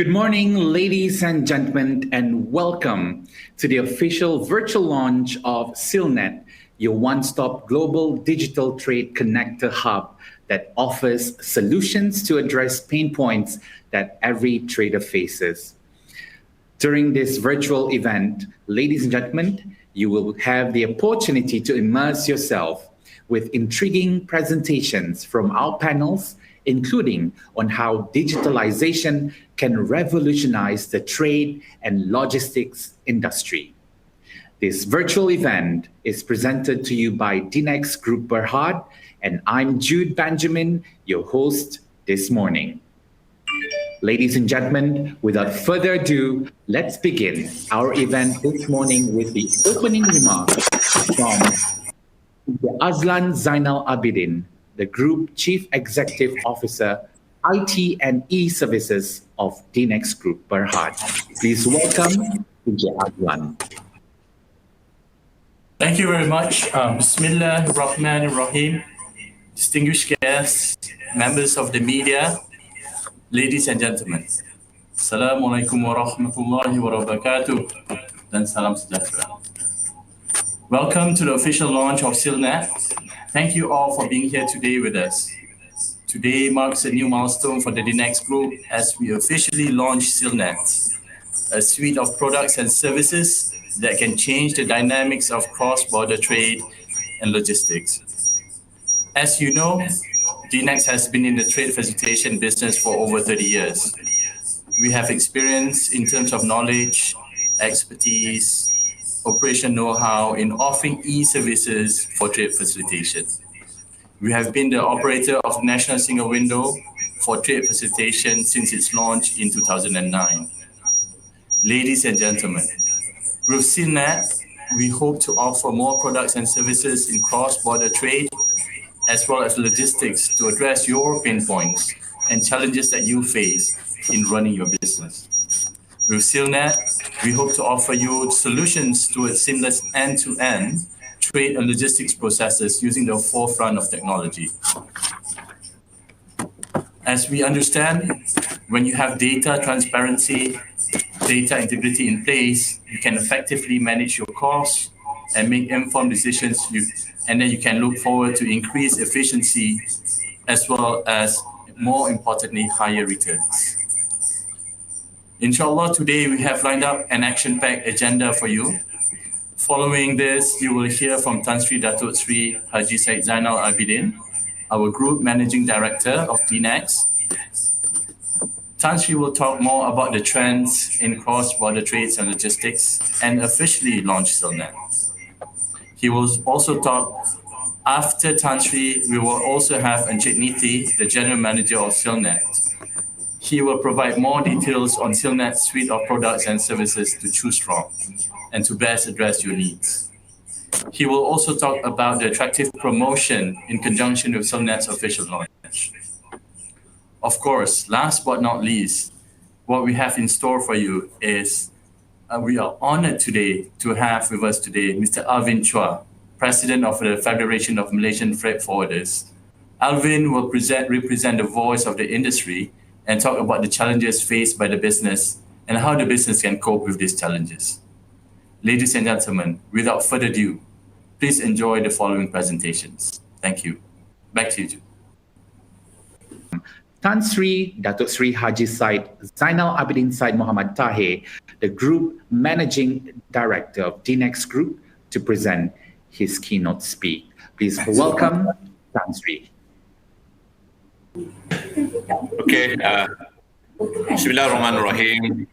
Good morning, ladies and gentlemen, and welcome to the official virtual launch of Sealnet, your one-stop global digital trade connector hub that offers solutions to address pain points that every trader faces. During this virtual event, ladies and gentlemen, you will have the opportunity to immerse yourself with intriguing presentations from our panels, including on how digitalization can revolutionize the trade and logistics industry. This virtual event is presented to you by DNeX Group Berhad, and I'm Jude Benjamin, your host this morning. Ladies and gentlemen, without further ado, let's begin our event this morning with the opening remarks from Azlan Zainal Abidin, the Group Chief Executive Officer, IT and E-Services of DNeX Group Berhad. Please welcome Azlan. Thank you very much. Bismillah ar-Rahman ar-Rahim. Distinguished guests, members of the media, ladies and gentlemen. Assalamualaikum warahmatullahi wabarakatuh dan salam sejahtera. Welcome to the official launch of Sealnet. Thank you all for being here today with us. Today marks a new milestone for the DNeX Group as we officially launch Sealnet, a suite of products and services that can change the dynamics of cross-border trade and logistics. As you know, DNeX has been in the trade facilitation business for over 30 years. We have experience in terms of knowledge, expertise, operation know-how in offering e-services for trade facilitation. We have been the operator of National Single Window for trade facilitation since its launch in 2009. Ladies and gentlemen, with Sealnet, we hope to offer more products and services in cross-border trade as well as logistics to address your pain points and challenges that you face in running your business. With Sealnet, we hope to offer you solutions to a seamless end-to-end trade and logistics processes using the forefront of technology. As we understand, when you have data transparency, data integrity in place, you can effectively manage your costs and make informed decisions, and then you can look forward to increased efficiency as well as, more importantly, higher returns. Inshallah, today we have lined up an action-packed agenda for you. Following this, you will hear from Tan Sri Datuk Sri Haji Said Zainal Abidin, our Group Managing Director of DNeX. Tan Sri will talk more about the trends in cross-border trades and logistics and officially launch Sealnet. He will also talk, after Tan Sri, we will also have Encik Niti, the General Manager of Sealnet. He will provide more details on Sealnet's suite of products and services to choose from and to best address your needs. He will also talk about the attractive promotion in conjunction with Sealnet's official launch. Of course, last but not least, what we have in store for you is we are honored today to have with us today Mr. Alvin Chua, President of the Federation of Malaysian Freight Forwarders. Alvin will represent the voice of the industry and talk about the challenges faced by the business and how the business can cope with these challenges. Ladies and gentlemen, without further ado, please enjoy the following presentations. Thank you. Back to you, Jude. Tan Sri Datuk Sri Haji Said Zainal Abidin Said Muhammad Tahir, the Group Managing Director of DNeX Group, to present his keynote speech. Please welcome Tan Sri. Okay, Bismillah ar-Rahman ar-Rahim.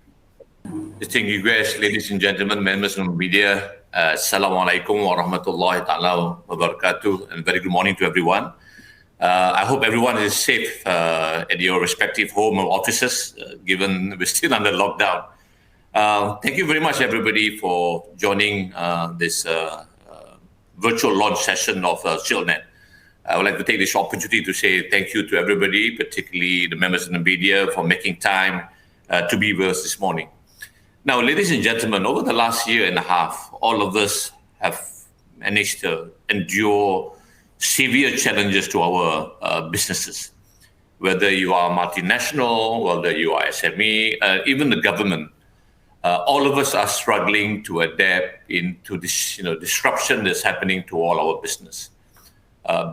Distinguished guests, ladies and gentlemen, members of the media, Assalamualaikum warahmatullahi ta'ala wabarakatuh, and very good morning to everyone. I hope everyone is safe at your respective home or offices, given we're still under lockdown. Thank you very much, everybody, for joining this virtual launch session of Sealnet. I would like to take this opportunity to say thank you to everybody, particularly the members of the media, for making time to be with us this morning. Now, ladies and gentlemen, over the last year and a half, all of us have managed to endure severe challenges to our businesses. whether you are multinational, whether you are SME, even the government. All of us are struggling to adapt into this, disruption that's happening to all our business.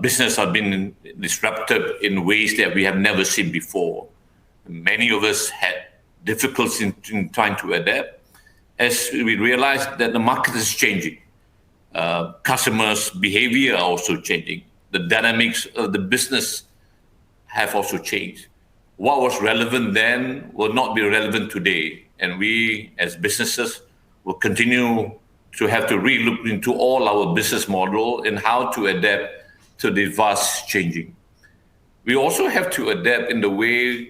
Business have been disrupted in ways that we have never seen before. Many of us had difficulty in trying to adapt as we realized that the market is changing. Customers' behavior are also changing. The dynamics of the business have also changed. What was relevant then will not be relevant today. And we, as businesses, will continue to have to relook into all our business model and how to adapt to the vast changing. We also have to adapt in the way,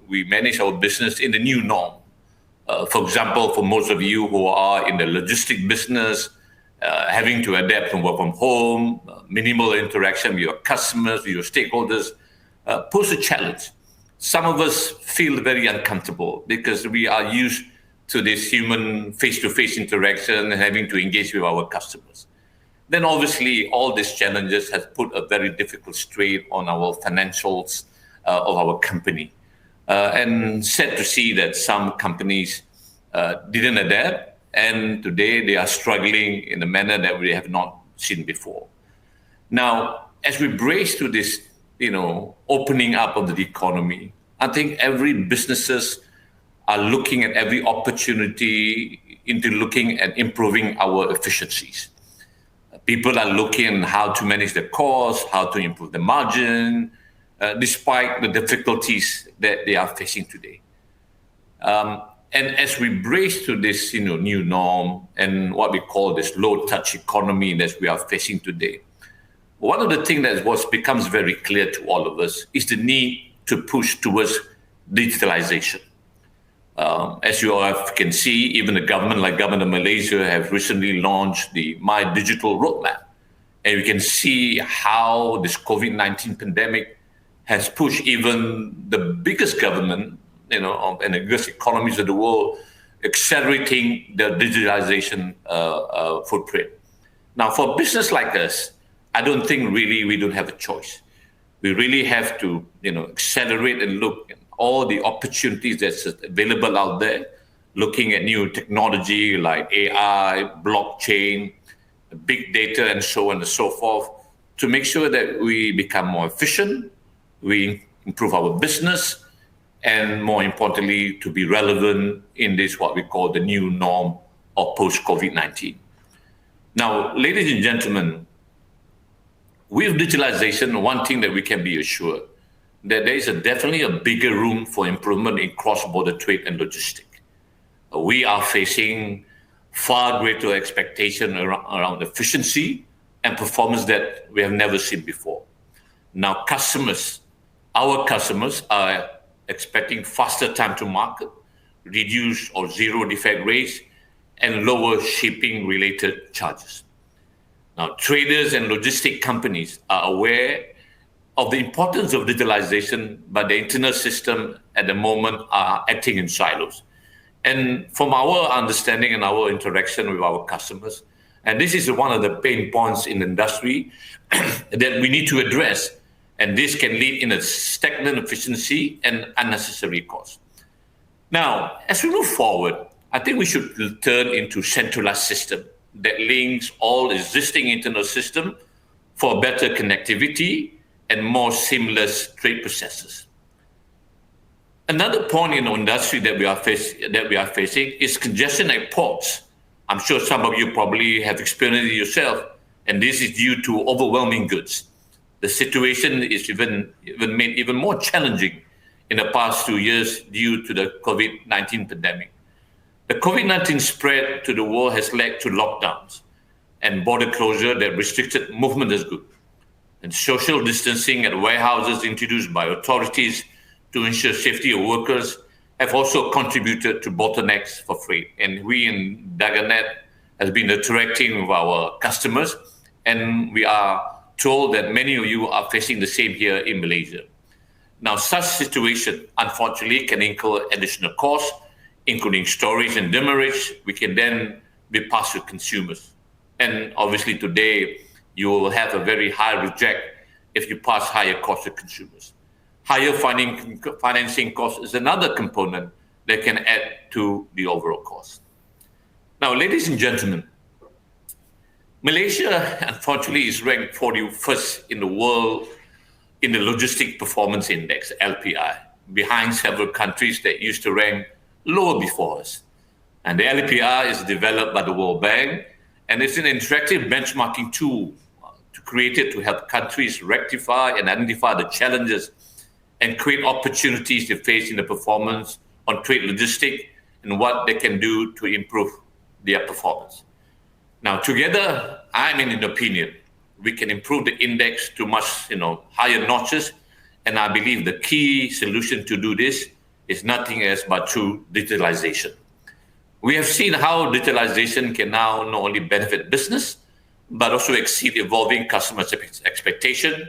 we manage our business in the new norm. For example, for most of you who are in the logistic business, having to adapt and work from home, minimal interaction with your customers, with your stakeholders, pose a challenge. Some of us feel very uncomfortable because we are used to this human face-to-face interaction and having to engage with our customers. Then obviously all these challenges has put a very difficult strain on our financials of our company. And sad to see that some companies didn't adapt, and today they are struggling in a manner that we have not seen before. Now, as we brace to this, opening up of the economy, I think every businesses are looking at every opportunity into looking at improving our efficiencies. People are looking at how to manage the cost, how to improve the margin, despite the difficulties that they are facing today. And as we brace to this, new norm and what we call this low-touch economy that we are facing today, one of the things that becomes very clear to all of us is the need to push towards digitalization. As you all can see, even the government, like government of Malaysia, have recently launched the My Digital Roadmap. And we can see how this COVID-19 pandemic has pushed even the biggest government, and the biggest economies of the world, accelerating their digitalization footprint. Now, for a business like us, I don't think really we don't have a choice. We really have to, accelerate and look at all the opportunities that's available out there, looking at new technology like AI, blockchain, big data, and so on and so forth, to make sure that we become more efficient, we improve our business, and more importantly, to be relevant in this, what we call the new norm of post-COVID-19. Now, ladies and gentlemen, with digitalization, one thing that we can be assured that there is definitely a bigger room for improvement in cross-border trade and logistics. We are facing far greater expectation around efficiency and performance that we have never seen before. Now, our customers are expecting faster time to market, reduced or zero defect rates, and lower shipping-related charges. Now, traders and logistic companies are aware of the importance of digitalization, but the internal system at the moment are acting in silos. And from our understanding and our interaction with our customers, and this is one of the pain points in the industry that we need to address, and this can lead in a stagnant efficiency and unnecessary cost. Now, as we move forward, I think we should turn into centralized system that links all existing internal system for better connectivity and more seamless trade processes. Another point in the industry that we are facing is congestion at ports. I'm sure some of you probably have experienced it yourself, and this is due to overwhelming goods. The situation is even made even more challenging in the past 2 years due to the COVID-19 pandemic. The COVID-19 spread to the world has led to lockdowns and border closure that restricted movement of goods. And social distancing at warehouses introduced by authorities to ensure safety of workers have also contributed to bottlenecks for freight. And we in DNeX has been interacting with our customers, and we are told that many of you are facing the same here in Malaysia. Now, such situation, unfortunately, can incur additional costs, including storage and demurrage, which can then be passed to consumers. And obviously today, you will have a very high reject if you pass higher costs to consumers. higher financing cost is another component that can add to the overall cost. Now, ladies and gentlemen, Malaysia, unfortunately, is ranked 41st in the world in the Logistic Performance Index, LPI, behind several countries that used to rank lower before us. And the LPI is developed by the World Bank, and it's an interactive benchmarking tool created to help countries rectify and identify the challenges and create opportunities they face in the performance on trade logistics and what they can do to improve their performance. Now, together, I'm in an opinion we can improve the index to much higher notches, and I believe the key solution to do this is nothing else but through digitalization. We have seen how digitalization can now not only benefit business, but also exceed evolving customer expectation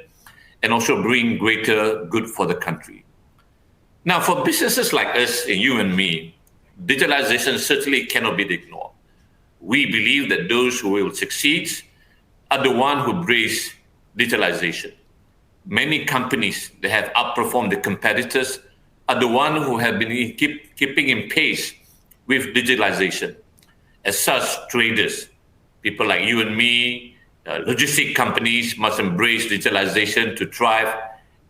and also bring greater good for the country. Now, for businesses like us and you and me, digitalization certainly cannot be ignored. We believe that those who will succeed are the ones who embrace digitalization. Many companies that have outperformed the competitors are the ones who have been keeping in pace with digitalization. As such, traders, people like you and me, logistic companies must embrace digitalization to thrive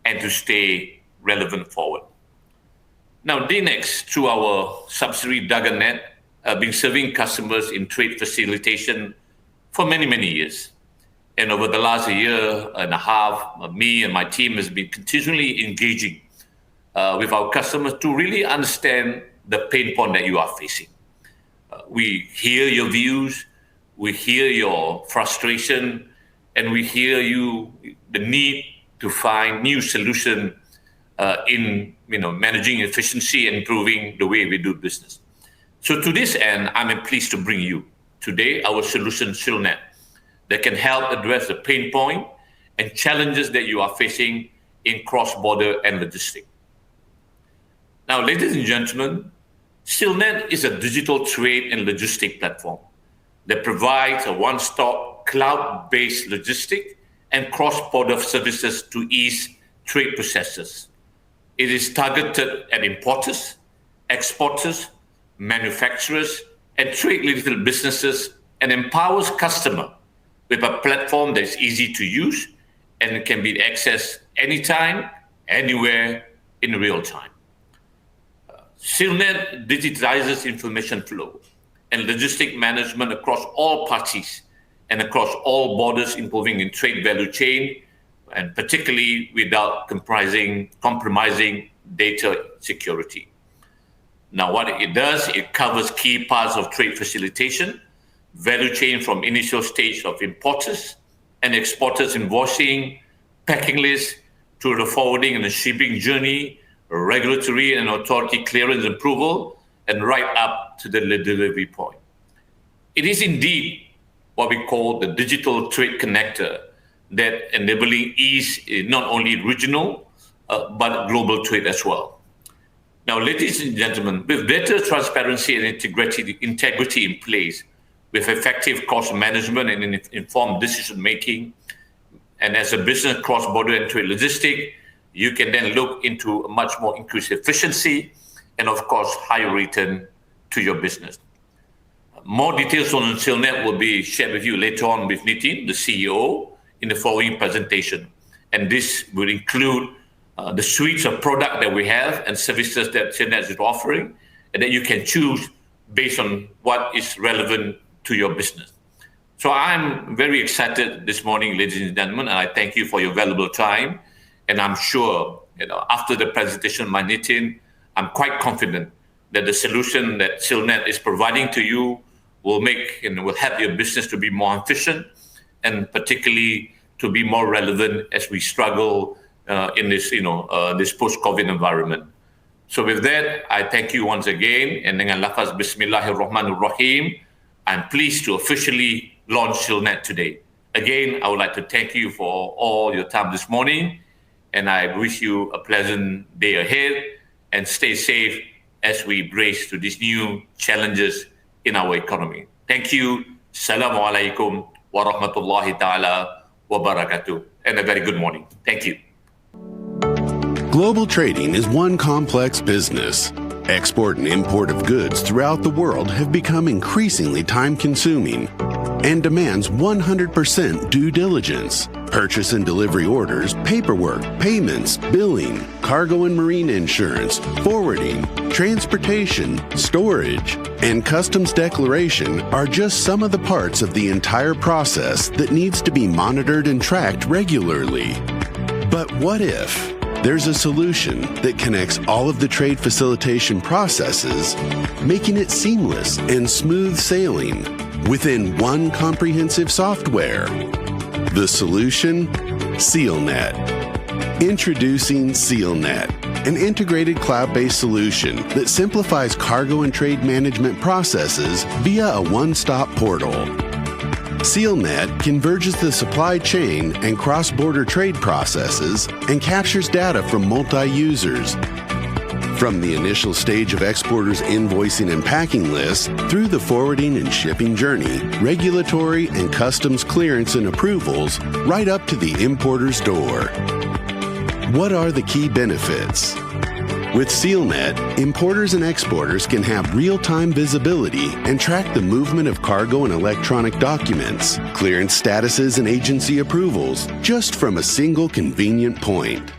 and to stay relevant forward. Now, DNeX, through our subsidiary DNeX, have been serving customers in trade facilitation for many, many years. And over the last year and a half, me and my team has been continually engaging with our customers to really understand the pain point that you are facing. We hear your views, we hear your frustration, and we hear the need to find new solution in managing efficiency and improving the way we do business. So to this end, I'm pleased to bring you today our solution Sealnet that can help address the pain point and challenges that you are facing in cross-border and logistics. Now, ladies and gentlemen, Sealnet is a digital trade and logistic platform that provides a one-stop cloud-based logistic and cross-border services to ease trade processes. It is targeted at importers, exporters, manufacturers, and trade-related businesses, and empowers customers with a platform that is easy to use and can be accessed anytime, anywhere, in real time. Sealnet digitizes information flow and logistic management across all parties and across all borders, improving in trade value chain, and particularly without compromising data security. Now, what it does, it covers key parts of trade facilitation, value chain from initial stage of importers and exporters invoicing, packing lists, to the forwarding and the shipping journey, regulatory and authority clearance approval, and right up to the delivery point. It is indeed what we call the digital trade connector that enabling ease in not only regional, but global trade as well. Now, ladies and gentlemen, with better transparency and integrity in place, with effective cost management and informed decision-making, and as a business cross-border and trade logistic, you can then look into a much more increased efficiency and, of course, higher return to your business. More details on Sealnet will be shared with you later on with Nitin, the CEO, in the following presentation. And this will include the suites of product that we have and services that Sealnet is offering, and that you can choose based on what is relevant to your business. So I'm very excited this morning, ladies and gentlemen, and I thank you for your valuable time. And I'm sure, after the presentation by Nitin, I'm quite confident that the solution that Sealnet is providing to you will make and will help your business to be more efficient, and particularly to be more relevant as we struggle in this, this post-COVID environment. So with that, I thank you once again. And dengan lafaz Bismillahirrahmanirrahim, I'm pleased to officially launch Sealnet today. Again, I would like to thank you for all your time this morning, and I wish you a pleasant day ahead, and stay safe as we brace to these new challenges in our economy. Thank you. Assalamu alaikum wa rahmatullahi ta'ala wa barakatuh. And a very good morning. Thank you. Global trading is one complex business. Export and import of goods throughout the world have become increasingly time-consuming and demands 100% due diligence. Purchase and delivery orders, paperwork, payments, billing, cargo and marine insurance, forwarding, transportation, storage, and customs declaration are just some of the parts of the entire process that needs to be monitored and tracked regularly. But what if there's a solution that connects all of the trade facilitation processes, making it seamless and smooth sailing within one comprehensive software? The solution? Sealnet. Introducing Sealnet, an integrated cloud-based solution that simplifies cargo and trade management processes via a one-stop portal. Sealnet converges the supply chain and cross-border trade processes and captures data from multi-users. From the initial stage of exporters' invoicing and packing lists through the forwarding and shipping journey, regulatory and customs clearance and approvals, right up to the importer's door. What are the key benefits? With Sealnet, importers and exporters can have real-time visibility and track the movement of cargo and electronic documents, clearance statuses and agency approvals, just from a single convenient point.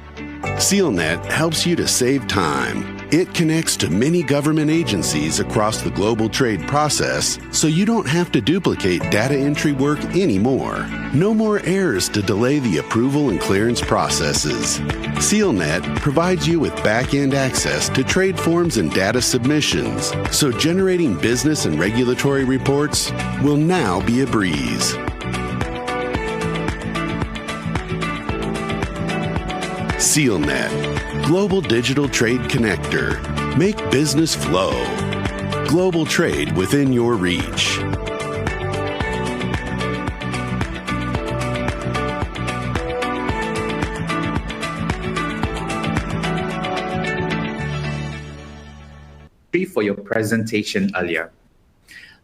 Sealnet helps you to save time. It connects to many government agencies across the global trade process, so you don't have to duplicate data entry work anymore. No more errors to delay the approval and clearance processes. Sealnet provides you with back-end access to trade forms and data submissions, so generating business and regulatory reports will now be a breeze. Sealnet, Global Digital Trade Connector. Make business flow. Global trade within your reach. For your presentation earlier.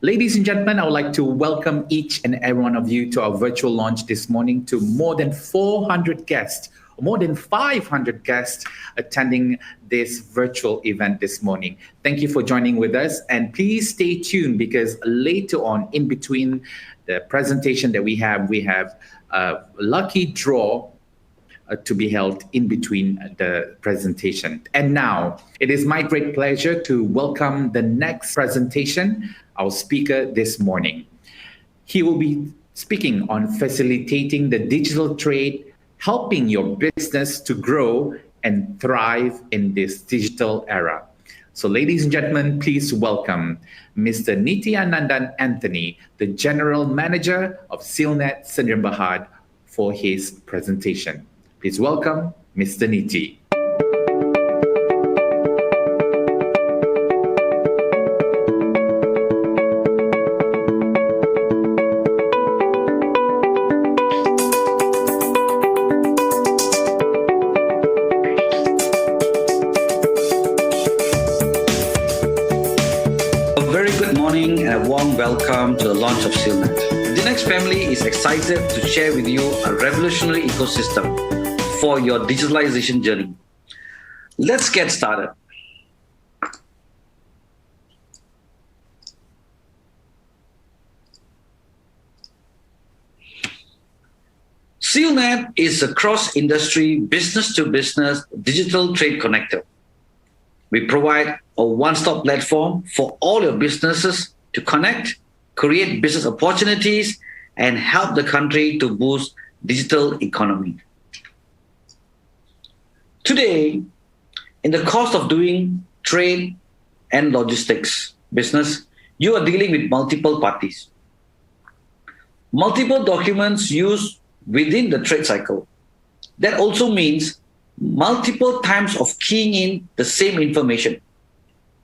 Ladies and gentlemen, I would like to welcome each and every one of you to our virtual launch this morning, to more than 400 guests, more than 500 guests attending this virtual event this morning. Thank you for joining with us, and please stay tuned, because later on, in between the presentation that we have a lucky draw to be held in between the presentation. And now, it is my great pleasure to welcome the next presentation, our speaker this morning. He will be speaking on facilitating the digital trade, helping your business to grow and thrive in this digital era. So ladies and gentlemen, please welcome Mr. Nityanandan Anthony, the General Manager of Sealnet Sdn Bhd, for his presentation. Please welcome Mr. Niti. A very good morning and a warm welcome to the launch of Sealnet. The DNeX family is excited to share with you a revolutionary ecosystem for your digitalization journey. Let's get started. Sealnet is a cross-industry, business-to-business digital trade connector. We provide a one-stop platform for all your businesses to connect, create business opportunities, and help the country to boost digital economy. Today, in the cost of doing trade and logistics business, you are dealing with multiple parties. Multiple documents used within the trade cycle. That also means multiple times of keying in the same information,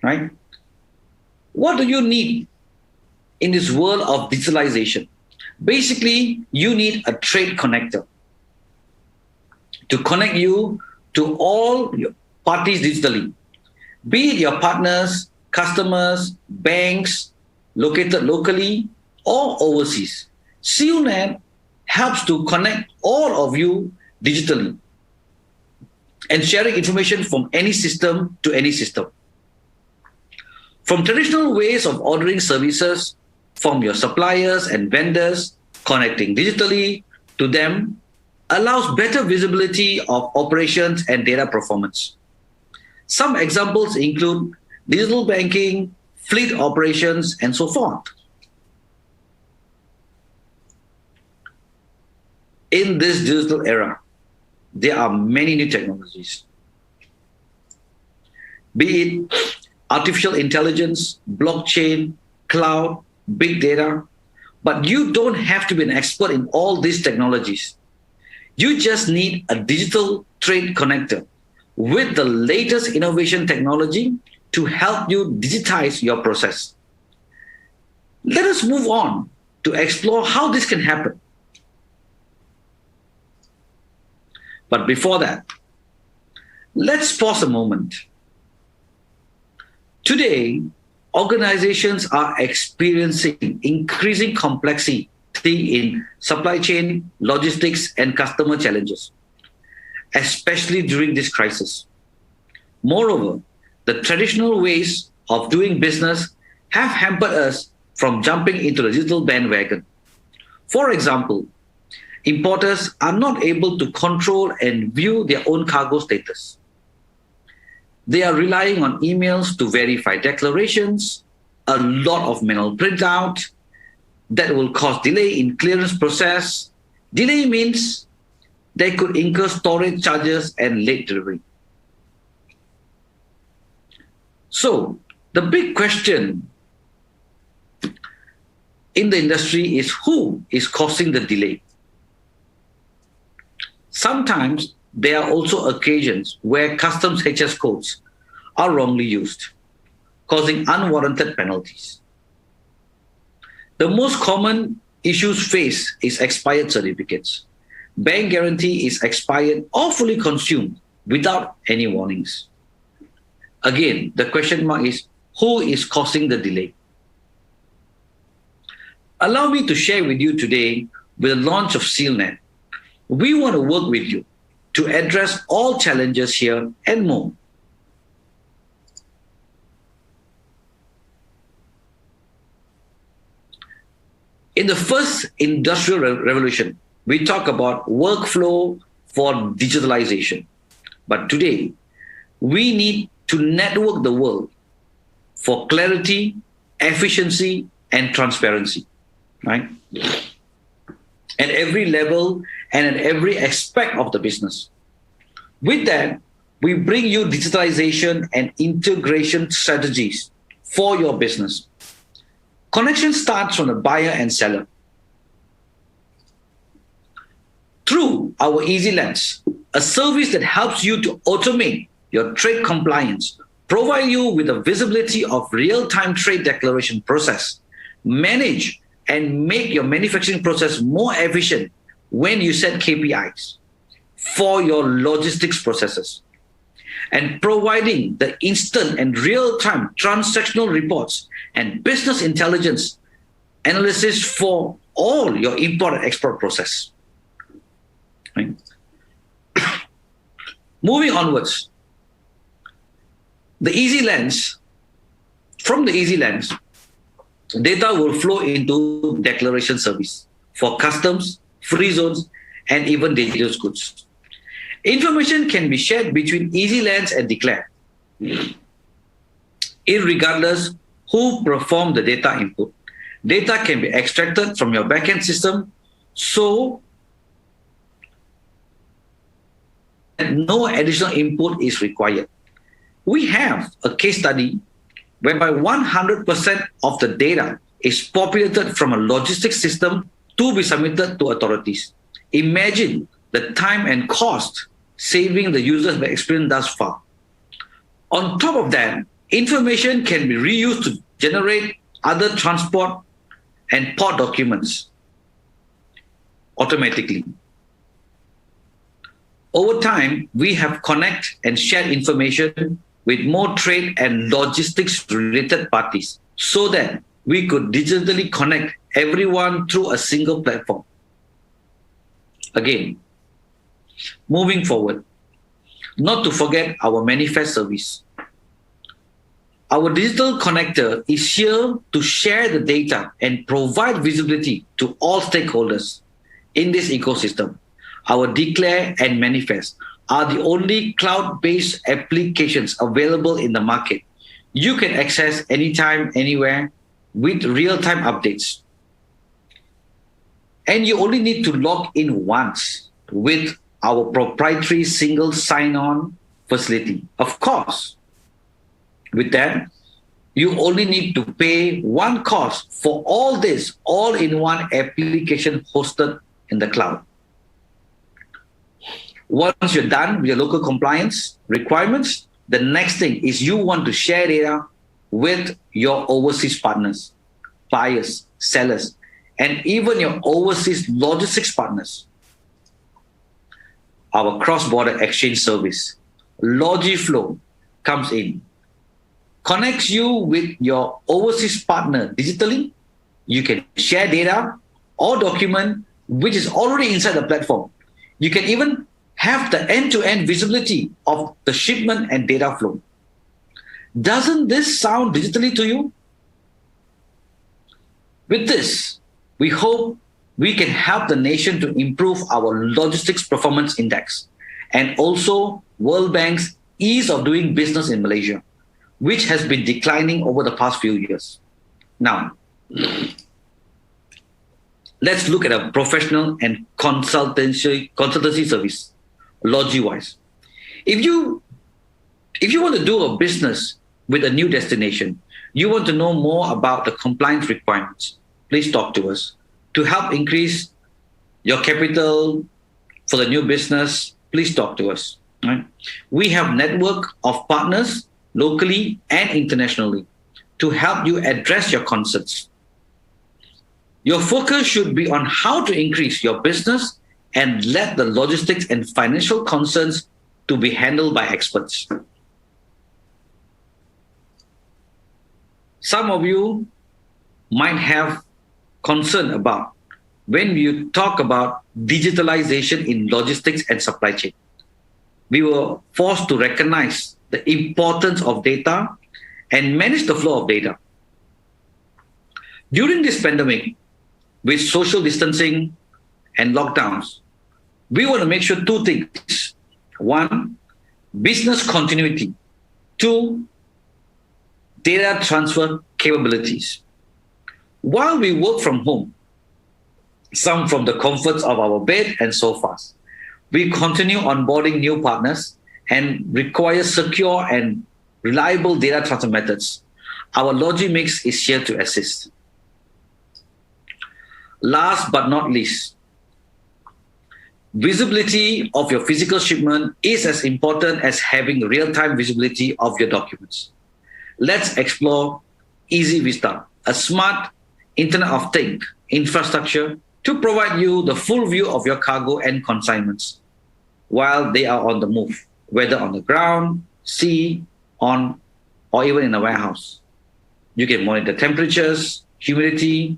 right? What do you need in this world of digitalization? Basically, you need a trade connector to connect you to all your parties digitally, be it your partners, customers, banks, located locally or overseas. Sealnet helps to connect all of you digitally. and sharing information from any system to any system. From traditional ways of ordering services from your suppliers and vendors, connecting digitally to them allows better visibility of operations and data performance. Some examples include digital banking, fleet operations, and so forth. In this digital era, there are many new technologies. Be it artificial intelligence, blockchain, cloud, big data, but you don't have to be an expert in all these technologies. You just need a digital trade connector with the latest innovation technology to help you digitize your process. Let us move on to explore how this can happen. But before that, let's pause a moment. Today, organizations are experiencing increasing complexity in supply chain, logistics, and customer challenges, especially during this crisis. Moreover, the traditional ways of doing business have hampered us from jumping into the digital bandwagon. For example, importers are not able to control and view their own cargo status. They are relying on emails to verify declarations, a lot of manual printout that will cause delay in clearance process. Delay means they could incur storage charges and late delivery. So the big question in the industry is who is causing the delay? Sometimes there are also occasions where customs HS codes are wrongly used, causing unwarranted penalties. The most common issues faced is expired certificates. Bank guarantee is expired or fully consumed without any warnings. Again, the question mark is who is causing the delay? Allow me to share with you today with the launch of Sealnet. We want to work with you to address all challenges here and more. In the first industrial revolution, we talk about workflow for digitalization. But today, we need to network the world for clarity, efficiency, and transparency, right? At every level and at every aspect of the business. With that, we bring you digitalization and integration strategies for your business. Connection starts from the buyer and seller. Through our Easy Lens, a service that helps you to automate your trade compliance, provide you with the visibility of real-time trade declaration process, manage and make your manufacturing process more efficient when you set KPIs for your logistics processes, and providing the instant and real-time transactional reports and business intelligence analysis for all your import and export process. Right? Moving onwards, the Easy Lens, from the Easy Lens, data will flow into declaration service for customs, free zones, and even dangerous goods. Information can be shared between Easy Lens and Declare, irregardless who performed the data input. Data can be extracted from your backend system so that no additional input is required. We have a case study whereby 100% of the data is populated from a logistics system to be submitted to authorities. Imagine the time and cost saving the users have experienced thus far. On top of that, information can be reused to generate other transport and port documents automatically. Over time, we have connect and shared information with more trade and logistics related parties so that we could digitally connect everyone through a single platform. Again, moving forward, Not to forget our manifest service. Our digital connector is here to share the data and provide visibility to all stakeholders in this ecosystem. Our Declare and Manifest are the only cloud-based applications available in the market. You can access anytime, anywhere with real-time updates. And you only need to log in once with our proprietary single sign-on facility. Of course, with that, you only need to pay one cost for all this all-in-one application hosted in the cloud. Once you're done with your local compliance requirements, the next thing is you want to share data with your overseas partners, buyers, sellers, and even your overseas logistics partners. Our cross-border exchange service, LogiFlow, comes in, connects you with your overseas partner digitally. You can share data or document which is already inside the platform. You can even have the end-to-end visibility of the shipment and data flow. Doesn't this sound digitally to you? With this, we hope we can help the nation to improve our logistics performance index and also World Bank's ease of doing business in Malaysia, which has been declining over the past few years. Now, let's look at a professional and consultancy service, LogiWise. If you want to do a business with a new destination, you want to know more about the compliance requirements, please talk to us. To help increase your capital for the new business, please talk to us. Right? We have a network of partners locally and internationally to help you address your concerns. Your focus should be on how to increase your business and let the logistics and financial concerns to be handled by experts. Some of you might have concern about when you talk about digitalization in logistics and supply chain. We were forced to recognize the importance of data and manage the flow of data. During this pandemic, with social distancing and lockdowns, we want to make sure two things. One, business continuity. Two, data transfer capabilities. While we work from home, some from the comforts of our bed and sofas, we continue onboarding new partners and require secure and reliable data transfer methods. Our LogiMix is here to assist. Last but not least, visibility of your physical shipment is as important as having real-time visibility of your documents. Let's explore Easy Vista, a smart Internet of Things infrastructure to provide you the full view of your cargo and consignments while they are on the move, whether on the ground, sea, on, or even in a warehouse. You can monitor temperatures, humidity,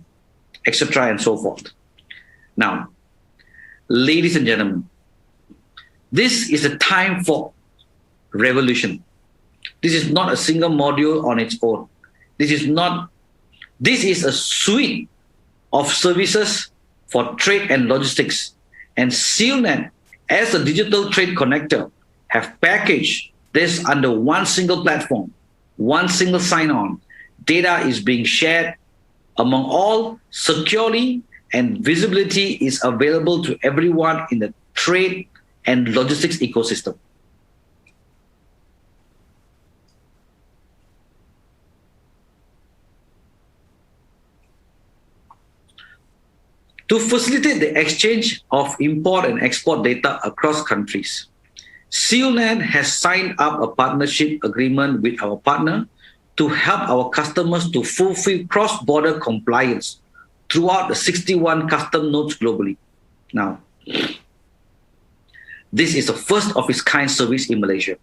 etc., and so forth. Now, ladies and gentlemen, this is a time for revolution. This is not a single module on its own. This is a suite of services for trade and logistics. And Sealnet, as a digital trade connector, have packaged this under one single platform, one single sign-on. Data is being shared among all securely, and visibility is available to everyone in the trade and logistics ecosystem. To facilitate the exchange of import and export data across countries, Sealnet has signed up a partnership agreement with our partner to help our customers to fulfill cross-border compliance throughout the 61 custom nodes globally. Now, this is the first of its kind service in Malaysia.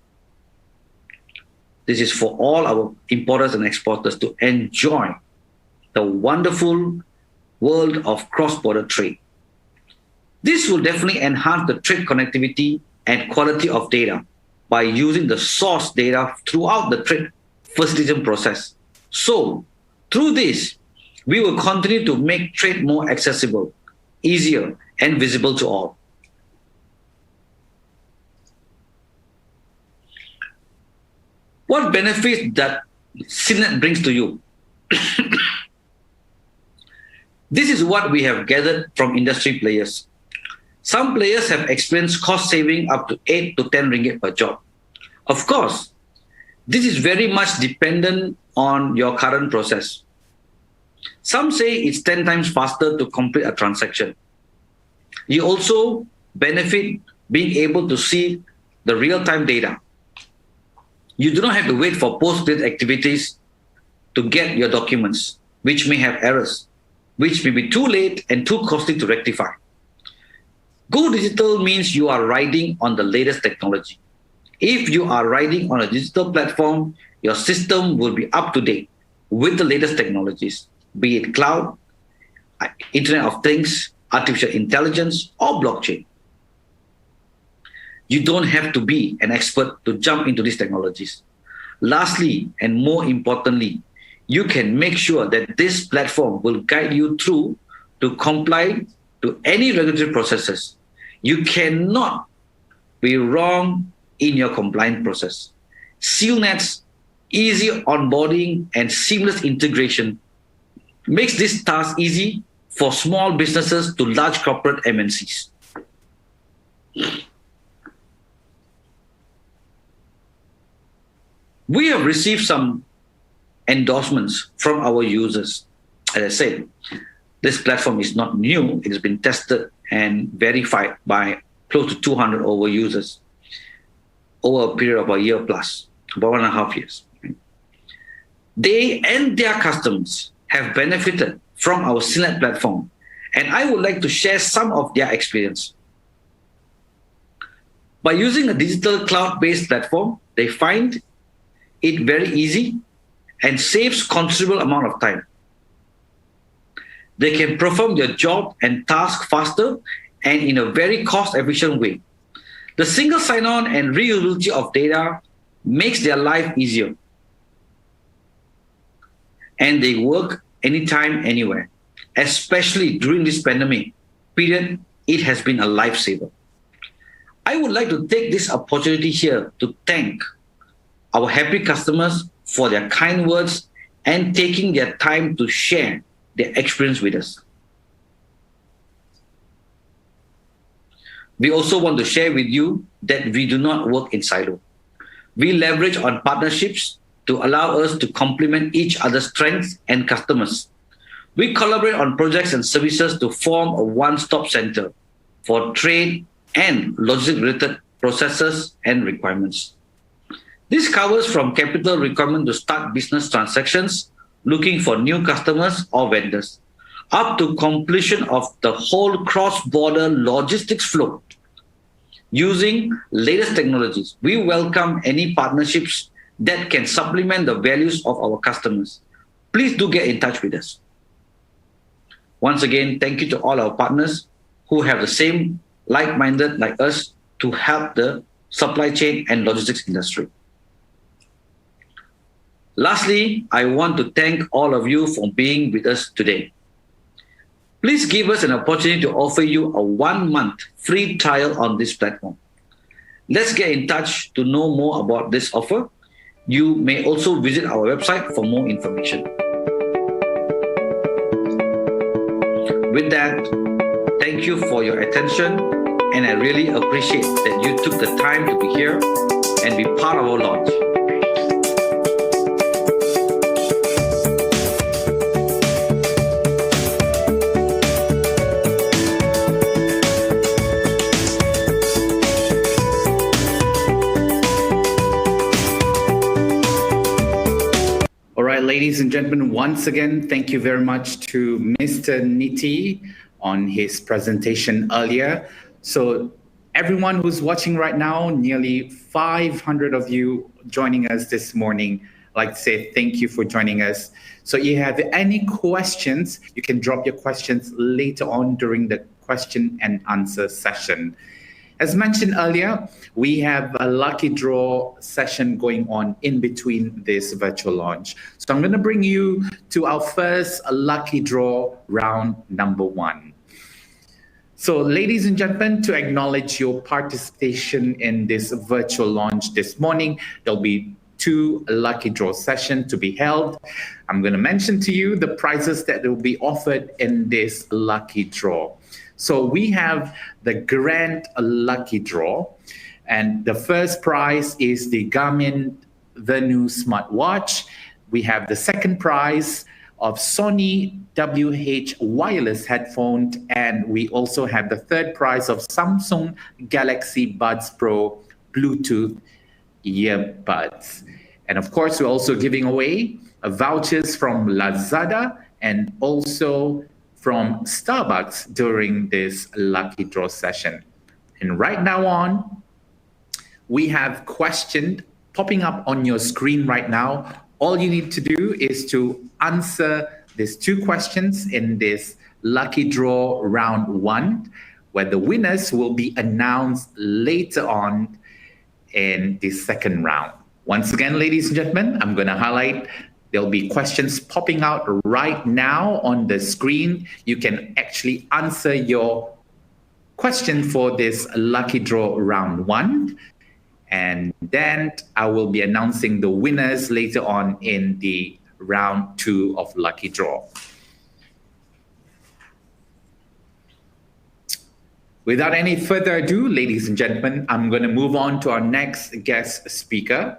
This is for all our importers and exporters to enjoy the wonderful world of cross-border trade. This will definitely enhance the trade connectivity and quality of data by using the source data throughout the trade facilitation process. So, through this, we will continue to make trade more accessible, easier, and visible to all. What benefits that Sealnet brings to you? This is what we have gathered from industry players. Some players have experienced cost saving up to 8 to 10 ringgit per job. Of course, this is very much dependent on your current process. Some say it's 10 times faster to complete a transaction. You also benefit being able to see the real-time data. You do not have to wait for post-trade activities to get your documents, which may have errors, which may be too late and too costly to rectify. Go digital means you are riding on the latest technology. If you are riding on a digital platform, your system will be up to date with the latest technologies, be it cloud, Internet of Things, artificial intelligence, or blockchain. You don't have to be an expert to jump into these technologies. Lastly, and more importantly, you can make sure that this platform will guide you through to comply to any regulatory processes. You cannot be wrong in your compliance process. Sealnet's easy onboarding and seamless integration makes this task easy for small businesses to large corporate MNCs. We have received some endorsements from our users. As I said, this platform is not new. It has been tested and verified by close to 200 over users over a period of a year plus, about 1.5 years. They and their customers have benefited from our Sealnet platform, and I would like to share some of their experience. By using a digital cloud-based platform, they find it very easy and saves considerable amount of time. They can perform their job and task faster and in a very cost-efficient way. The single sign-on and reusability of data makes their life easier. And they work anytime, anywhere. Especially during this pandemic period, it has been a lifesaver. I would like to take this opportunity here to thank our happy customers for their kind words and taking their time to share their experience with us. We also want to share with you that we do not work in silo. We leverage on partnerships to allow us to complement each other's strengths and customers. We collaborate on projects and services to form a one-stop center for trade and logistics-related processes and requirements. This covers from capital requirement to start business transactions, looking for new customers or vendors, up to completion of the whole cross-border logistics flow. Using latest technologies, we welcome any partnerships that can supplement the values of our customers. Please do get in touch with us. Once again, thank you to all our partners who have the same like-minded like us to help the supply chain and logistics industry. Lastly, I want to thank all of you for being with us today. Please give us an opportunity to offer you a 1-month free trial on this platform. Let's get in touch to know more about this offer. You may also visit our website for more information. With that, thank you for your attention, and I really appreciate that you took the time to be here and be part of our launch. Ladies and gentlemen, once again, thank you very much to Mr. Niti on his presentation earlier. So everyone who's watching right now, nearly 500 of you joining us this morning, I'd like to say thank you for joining us. So if you have any questions, you can drop your questions later on during the question and answer session. As mentioned earlier, we have a lucky draw session going on in between this virtual launch. So I'm going to bring you to our first lucky draw round number 1. So ladies and gentlemen, to acknowledge your participation in this virtual launch this morning, there'll be 2 lucky draw sessions to be held. I'm going to mention to you the prizes that will be offered in this lucky draw. So we have the grand lucky draw, and the first prize is the Garmin Venu smartwatch. We have the second prize of Sony WH wireless headphones, and we also have the third prize of Samsung Galaxy Buds Pro Bluetooth earbuds. And of course, we're also giving away vouchers from Lazada and also from Starbucks during this lucky draw session. And right now on, we have questions popping up on your screen right now. All you need to do is to answer these 2 questions in this lucky draw round 1, where the winners will be announced later on in the second round. Once again, ladies and gentlemen, I'm going to highlight there'll be questions popping out right now on the screen. You can actually answer your question for this lucky draw round 1. And then I will be announcing the winners later on in the round 2 of lucky draw. Without any further ado, ladies and gentlemen, I'm going to move on to our next guest speaker.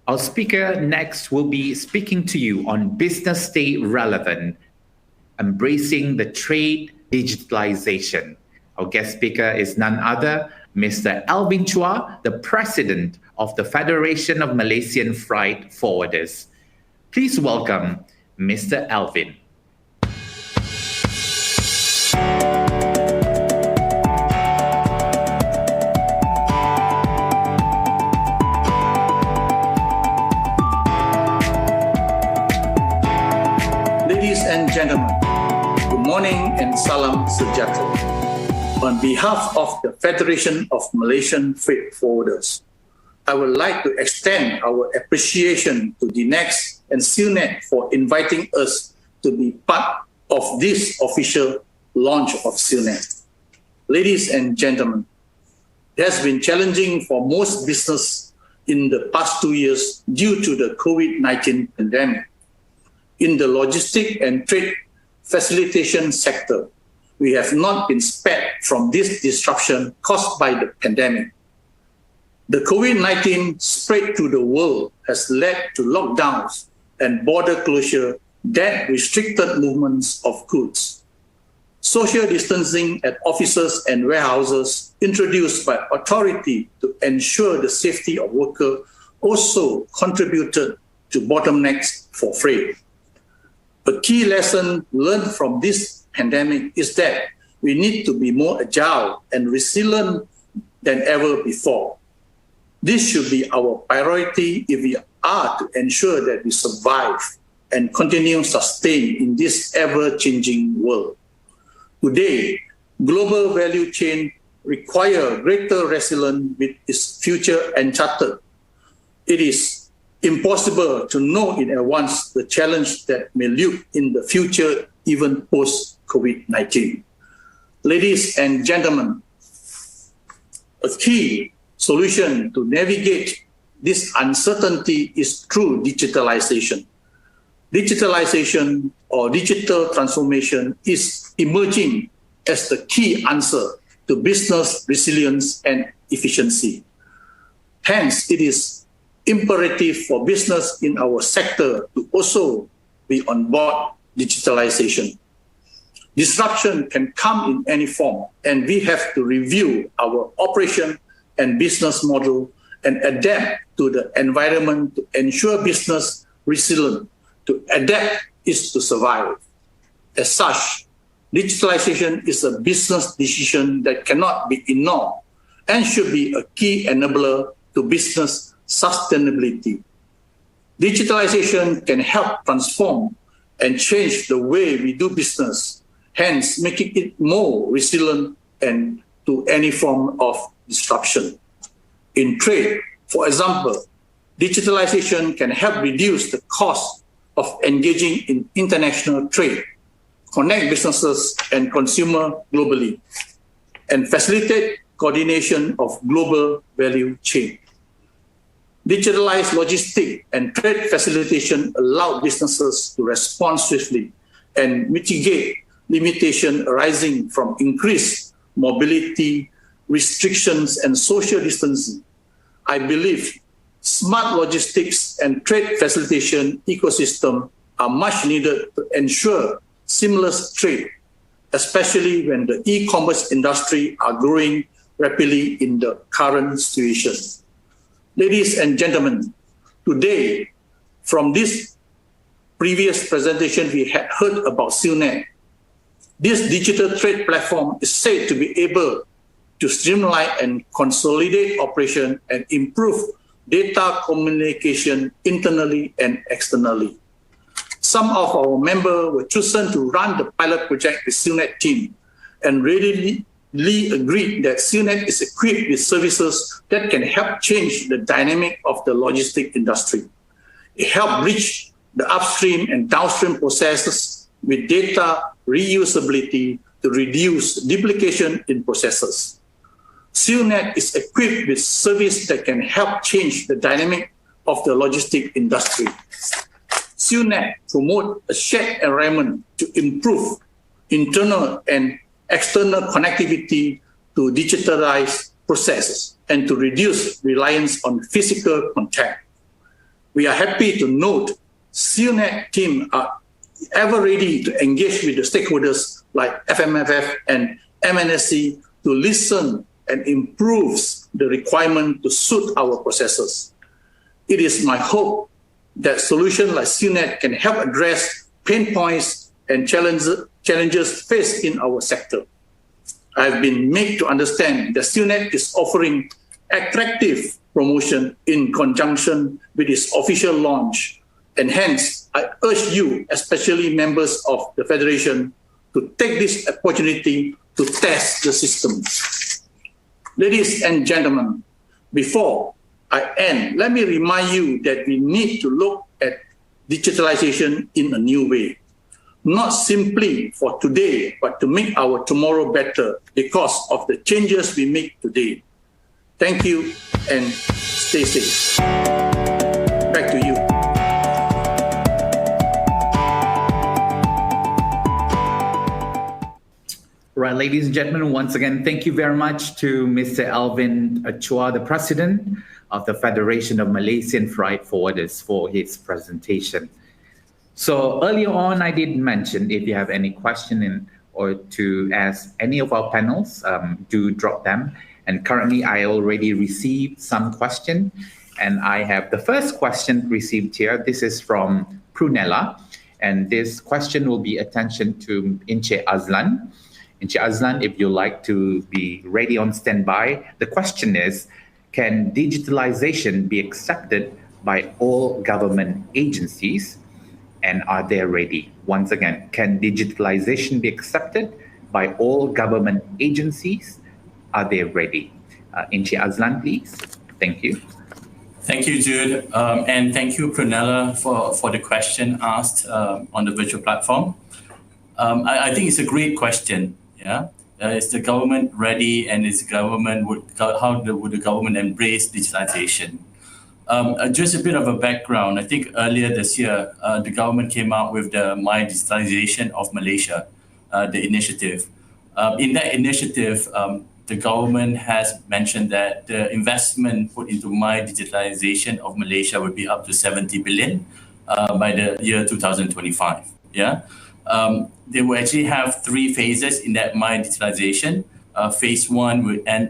Our speaker next will be speaking to you on Business Stay Relevant, Embracing the Trade Digitalization. Our guest speaker is none other, Mr. Alvin Chua, the President of the Federation of Malaysian Freight Forwarders. Please welcome Mr. Alvin. Ladies and gentlemen, good morning and salam sejahtera. On behalf of the Federation of Malaysian Freight Forwarders, I would like to extend our appreciation to DNeX and Sealnet for inviting us to be part of this official launch of Sealnet. Ladies and gentlemen, it has been challenging for most business in the past 2 years due to the COVID-19 pandemic. In the logistic and trade facilitation sector, we have not been spared from this disruption caused by the pandemic. The COVID-19 spread to the world has led to lockdowns and border closure that restricted movements of goods. Social distancing at offices and warehouses introduced by authority to ensure the safety of workers also contributed to bottlenecks for freight. A key lesson learned from this pandemic is that we need to be more agile and resilient than ever before. This should be our priority if we are to ensure that we survive and continue sustain in this ever-changing world. Today, global value chain require greater resilience with its future uncharted. It is impossible to know in advance the challenge that may lurk in the future, even post-COVID-19. Ladies and gentlemen, a key solution to navigate this uncertainty is through digitalization. Digitalization or digital transformation is emerging as the key answer to business resilience and efficiency. Hence, it is imperative for business in our sector to also be on board digitalization. Disruption can come in any form, and we have to review our operation and business model and adapt to the environment to ensure business resilient. To adapt is to survive. As such, digitalization is a business decision that cannot be ignored and should be a key enabler to business sustainability. Digitalization can help transform and change the way we do business, hence making it more resilient and to any form of disruption. In trade, for example, digitalization can help reduce the cost of engaging in international trade, connect businesses and consumers globally, and facilitate coordination of global value chain. Digitalized logistics and trade facilitation allow businesses to respond swiftly and mitigate limitations arising from increased mobility, restrictions, and social distancing. I believe smart logistics and trade facilitation ecosystem are much needed to ensure seamless trade, especially when the e-commerce industry are growing rapidly in the current situation. Ladies and gentlemen, today, from this previous presentation, we had heard about Sealnet. This digital trade platform is said to be able to streamline and consolidate operation and improve data communication internally and externally. Some of our members were chosen to run the pilot project with Sealnet team and readily agreed that Sealnet is equipped with services that can help change the dynamic of the logistic industry. It helps bridge the upstream and downstream processes with data reusability to reduce duplication in processes. Sealnet is equipped with service that can help change the dynamic of the logistic industry. Sealnet promotes a shared environment to improve internal and external connectivity to digitalize processes and to reduce reliance on physical contact. We are happy to note Sealnet team are ever ready to engage with the stakeholders like FMFF and MNSC to listen and improve the requirement to suit our processes. It is my hope that solutions like Sealnet can help address pain points and challenges faced in our sector. I have been made to understand that Sealnet is offering attractive promotion in conjunction with its official launch, and hence I urge you, especially members of the Federation, to take this opportunity to test the system. Ladies and gentlemen, before I end, let me remind you that we need to look at digitalization in a new way, not simply for today, but to make our tomorrow better because of the changes we make today. Thank you and stay safe. Back to you. Right, ladies and gentlemen, once again, thank you very much to Mr. Alvin Chua, the President of the Federation of Malaysian Freight Forwarders, for his presentation. So earlier on, I did mention if you have any question or to ask any of our panels, do drop them. And currently, I already received some question, and I have the first question received here. This is from Prunella, and this question will be attention to Inche Azlan. Inche Azlan, if you like to be ready on standby, the question is, can digitalization be accepted by all government agencies, and are they ready? Once again, can digitalization be accepted by all government agencies? Are they ready? Inche Azlan, please. Thank you. Thank you, Jude. And thank you, Prunella, for the question asked on the virtual platform. I think it's a great question. Yeah, is the government ready, and how would the government embrace digitalization? Just a bit of a background. I think earlier this year, the government came out with the My Digitalization of Malaysia, the initiative. In that initiative, the government has mentioned that the investment put into My Digitalization of Malaysia would be up to 70 billion by the year 2025. Yeah. They will actually have 3 phases in that My Digitalization. Phase 1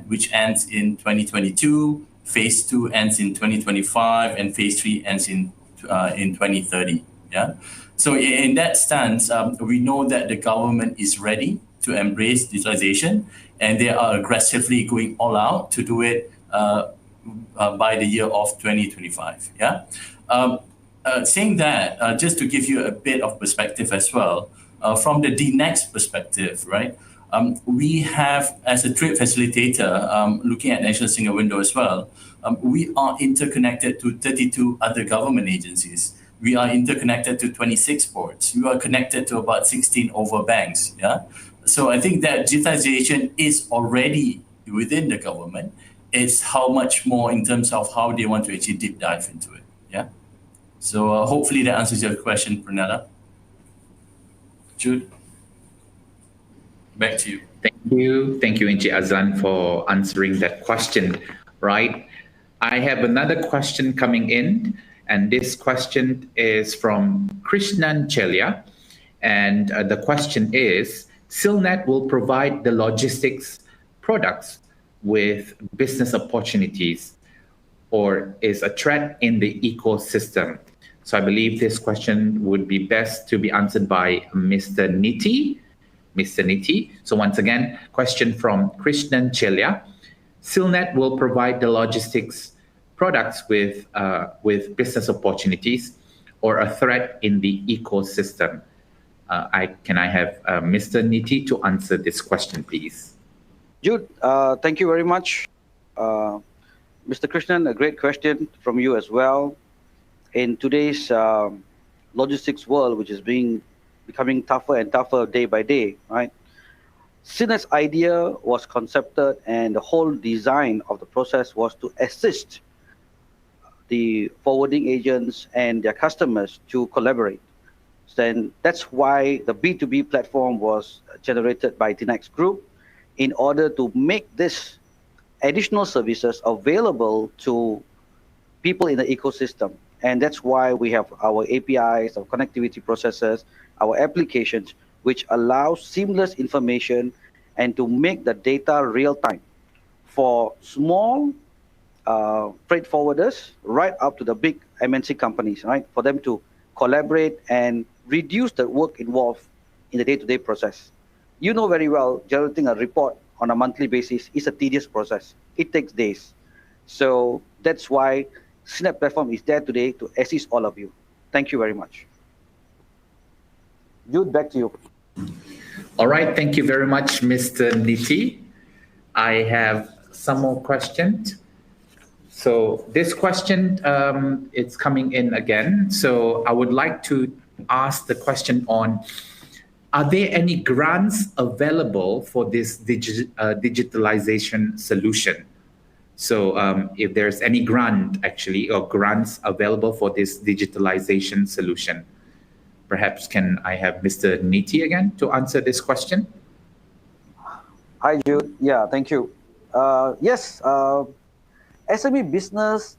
which ends in 2022, Phase 2 ends in 2025, and Phase 3 ends in 2030. Yeah. So in that stance, we know that the government is ready to embrace digitalization, and they are aggressively going all out to do it by the year of 2025. Yeah. Saying that, just to give you a bit of perspective as well, from the DNeX perspective, right? We have, as a trade facilitator, looking at National Single Window as well, we are interconnected to 32 other government agencies. We are interconnected to 26 ports. We are connected to about 16 over banks. Yeah. So I think that digitization is already within the government. It's how much more in terms of how they want to actually deep dive into it. Yeah. So hopefully that answers your question, Prunella. Jude, back to you. Thank you, Encik Azlan, for answering that question. Right. I have another question coming in, and this question is from Krishnan Chelia, and the question is: Sealnet will provide the logistics products with business opportunities, or is a threat in the ecosystem? So I believe this question would be best to be answered by Mr. Niti. Mr. Niti. So once again, question from Krishnan Chelia. Sealnet will provide the logistics products with business opportunities or a threat in the ecosystem? Can I have Mr. Niti to answer this question, please? Jude, thank you very much. Mr. Krishnan, a great question from you as well. In today's logistics world, which is becoming tougher and tougher day by day, right? Sealnet's idea was concepted, and the whole design of the process was to assist the forwarding agents and their customers to collaborate. Then that's why the B2B platform was generated by DNeX Group, in order to make this additional services available to people in the ecosystem. And that's why we have our APIs, our connectivity processes, our applications, which allow seamless information and to make the data real time for small freight forwarders right up to the big MNC companies, right? For them to collaborate and reduce the work involved in the day-to-day process. You know very well, generating a report on a monthly basis is a tedious process. It takes days. So that's why Sealnet platform is there today to assist all of you. Thank you very much. Jude, back to you. All right, thank you very much, Mr. Niti. I have some more questions. So this question, it's coming in again. So I would like to ask the question on, are there any grants available for this digitalization solution? So if there's any grant actually, or grants available for this digitalization solution, perhaps can I have Mr. Niti again to answer this question? Hi, Jude. Yeah, thank you. Yes, SME Business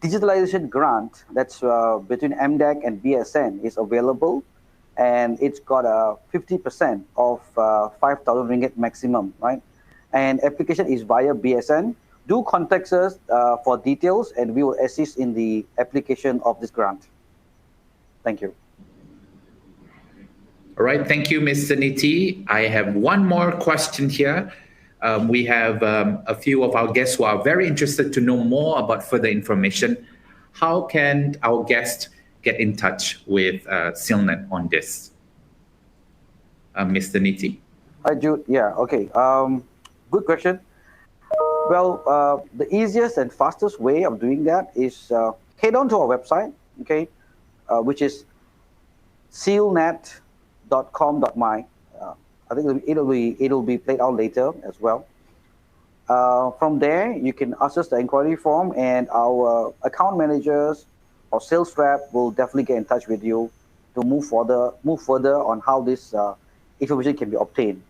Digitalization Grant, that's between MDEC and BSN, is available, and it's got a 50% of 5,000 ringgit maximum, right? And application is via BSN. Do contact us for details, and we will assist in the application of this grant. Thank you. All right, thank you, Mr. Niti. I have one more question here. We have a few of our guests who are very interested to know more about further information. How can our guests get in touch with Sealnet on this? Mr. Niti? Hi, Jude. Yeah, okay. Good question. Well, the easiest and fastest way of doing that is head on to our website, okay, which is sealnet.com.my. I think it'll be played out later as well. From there, you can access the inquiry form, and our account managers or sales rep will definitely get in touch with you to move further on how this information can be obtained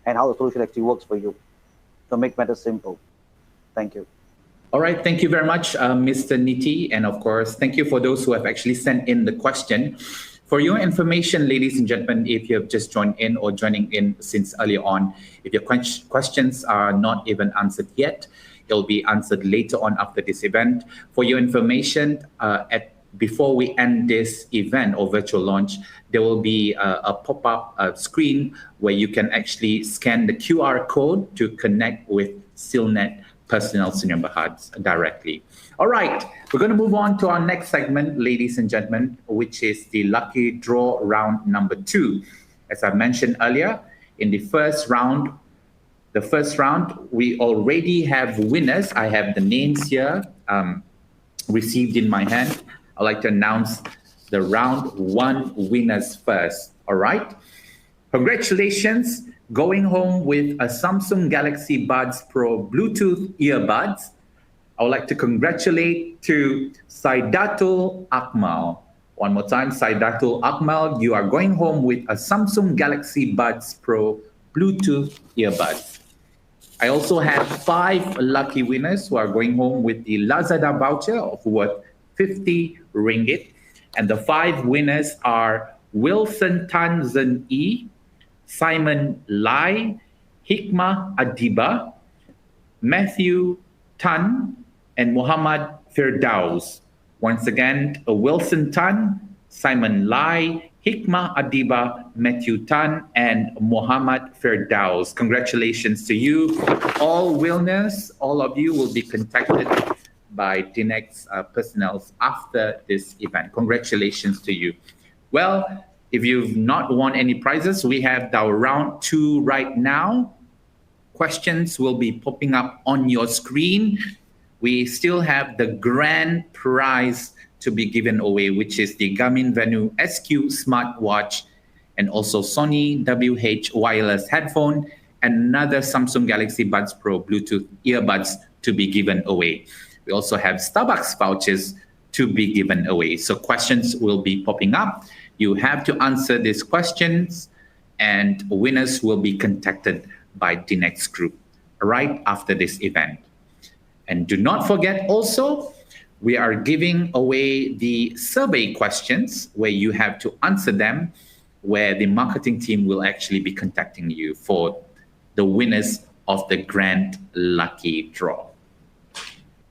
and how the solution actually works for you, to make matters simple. Thank you. All right, thank you very much, Mr. Niti. And of course, thank you for those who have actually sent in the question. For your information, ladies and gentlemen, if you have just joined in or joining in since earlier on, if your questions are not even answered yet, it'll be answered later on after this event. For your information, before we end this event or virtual launch, there will be a pop-up screen where you can actually scan the QR code to connect with Sealnet Personal Sdn Bhd directly. All right, we're going to move on to our next segment, ladies and gentlemen, which is the lucky draw round number 2. As I mentioned earlier, in the first round. The first round, we already have winners. I have the names here received in my hand. I'd like to announce the round one winners first. All right. Congratulations, going home with a Samsung Galaxy Buds Pro Bluetooth earbuds. I would like to congratulate to Saidatul Akmal. One more time, Saidatul Akmal, you are going home with a Samsung Galaxy Buds Pro Bluetooth earbuds. I also have 5 lucky winners who are going home with the Lazada voucher of worth 50 ringgit. And the 5 winners are Wilson Tan Zen E, Simon Lai, Hikmah Adiba, Matthew Tan, and Muhammad Firdaus. Once again, Wilson Tan, Simon Lai, Hikmah Adiba, Matthew Tan, and Muhammad Firdaus. Congratulations to you. All winners, all of you will be contacted by DNeX personnel after this event. Congratulations to you. Well, if you've not won any prizes, we have our round 2 right now. Questions will be popping up on your screen. We still have the grand prize to be given away, which is the Garmin Venu SQ smartwatch and also Sony WH wireless headphone and another Samsung Galaxy Buds Pro Bluetooth earbuds to be given away. We also have Starbucks vouchers to be given away. So questions will be popping up. You have to answer these questions and winners will be contacted by DNeX Group right after this event. And do not forget also, we are giving away the survey questions where you have to answer them, where the marketing team will actually be contacting you for the winners of the grand lucky draw.